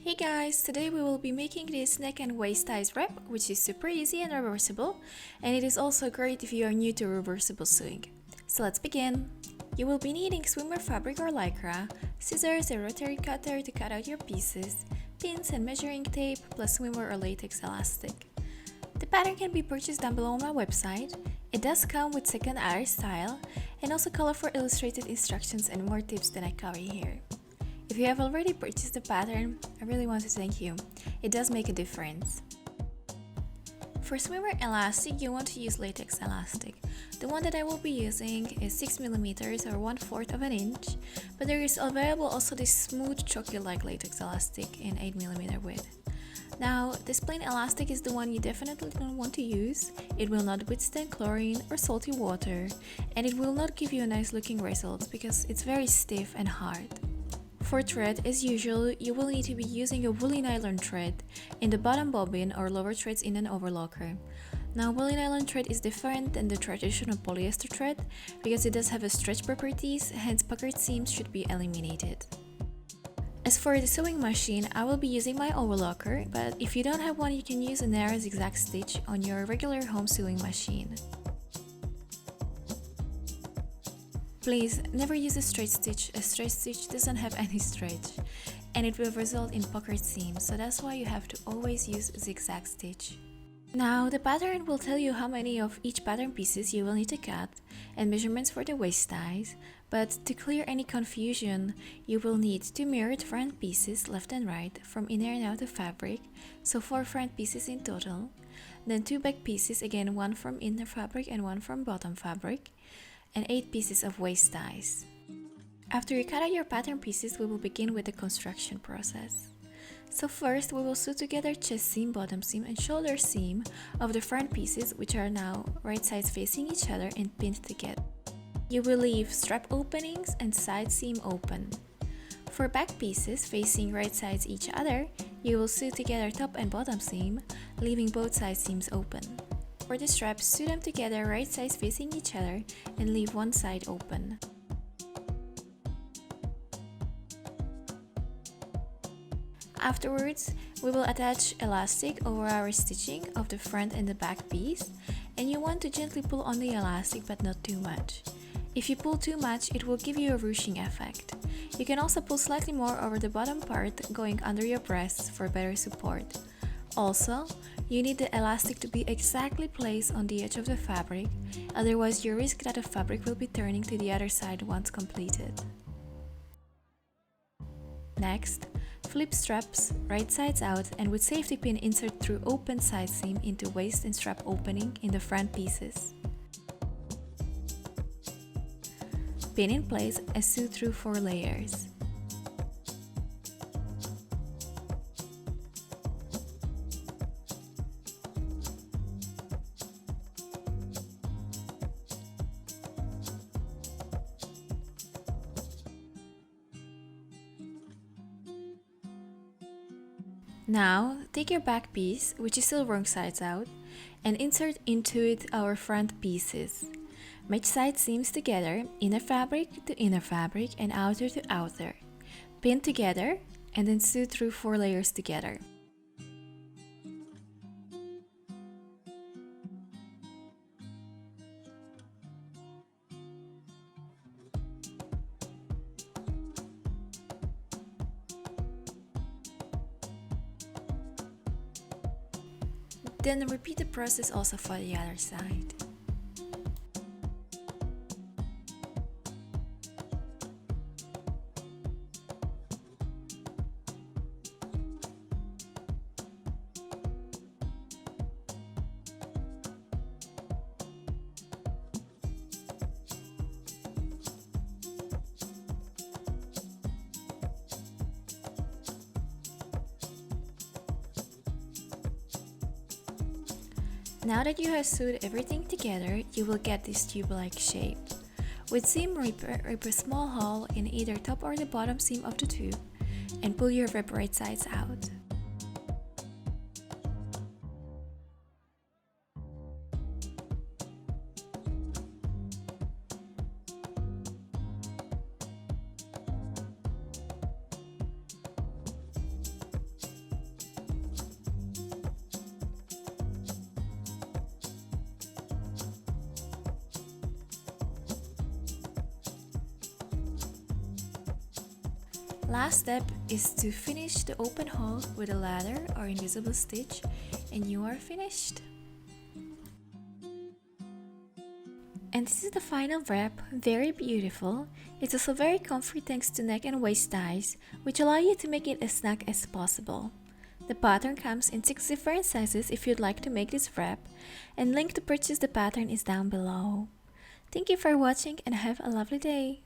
Hey guys, today we will be making this neck and waist ties wrap, which is super easy and reversible, and it is also great if you are new to reversible sewing. So let's begin! You will be needing swimwear fabric or lycra, scissors, a rotary cutter to cut out your pieces, pins and measuring tape, plus swimwear or latex elastic. The pattern can be purchased down below on my website. It does come with second art style and also colorful illustrated instructions and more tips than I cover here. If you have already purchased the pattern, I really want to thank you. It does make a difference. For swimwear elastic, you want to use latex elastic. The one that I will be using is 6mm or 1/4 of an inch, but there is available also this smooth chocolate-like latex elastic in 8mm width. Now, this plain elastic is the one you definitely don't want to use. It will not withstand chlorine or salty water, and it will not give you a nice looking result because it's very stiff and hard. For thread, as usual, you will need to be using a woolly nylon thread in the bottom bobbin or lower threads in an overlocker. Now, woolly nylon thread is different than the traditional polyester thread because it does have a stretch properties, hence puckered seams should be eliminated. As for the sewing machine, I will be using my overlocker, but if you don't have one, you can use a narrow zigzag stitch on your regular home sewing machine. Please never use a straight stitch. A straight stitch doesn't have any stretch and it will result in puckered seams, so that's why you have to always use a zigzag stitch. Now the pattern will tell you how many of each pattern pieces you will need to cut and measurements for the waist ties, but to clear any confusion, you will need 2 mirrored front pieces left and right from inner and outer fabric, so 4 front pieces in total, then 2 back pieces, again 1 from inner fabric and 1 from bottom fabric, and 8 pieces of waist ties. After you cut out your pattern pieces, we will begin with the construction process. So first, we will sew together chest seam, bottom seam, and shoulder seam of the front pieces, which are now right sides facing each other and pinned together. You will leave strap openings and side seam open. For back pieces facing right sides each other, you will sew together top and bottom seam, leaving both side seams open. For the straps, sew them together right sides facing each other and leave one side open. Afterwards, we will attach elastic over our stitching of the front and the back piece, and you want to gently pull on the elastic but not too much. If you pull too much, it will give you a ruching effect. You can also pull slightly more over the bottom part, going under your breasts for better support. Also, you need the elastic to be exactly placed on the edge of the fabric, otherwise you risk that the fabric will be turning to the other side once completed. Next, flip straps right sides out and with safety pin insert through open side seam into waist and strap opening in the front pieces. Pin in place and sew through 4 layers. Now, take your back piece, which is still wrong sides out, and insert into it our front pieces. Match side seams together, inner fabric to inner fabric and outer to outer. Pin together and then sew through 4 layers together. Then repeat the process also for the other side. Now that you have sewed everything together, you will get this tube-like shape. With seam ripper, rip a small hole in either top or the bottom seam of the tube and pull your rib right sides out. Last step is to finish the open hole with a ladder or invisible stitch, and you are finished. And this is the final wrap, very beautiful. It's also very comfy thanks to neck and waist ties, which allow you to make it as snug as possible. The pattern comes in 6 different sizes if you'd like to make this wrap, and link to purchase the pattern is down below. Thank you for watching and have a lovely day!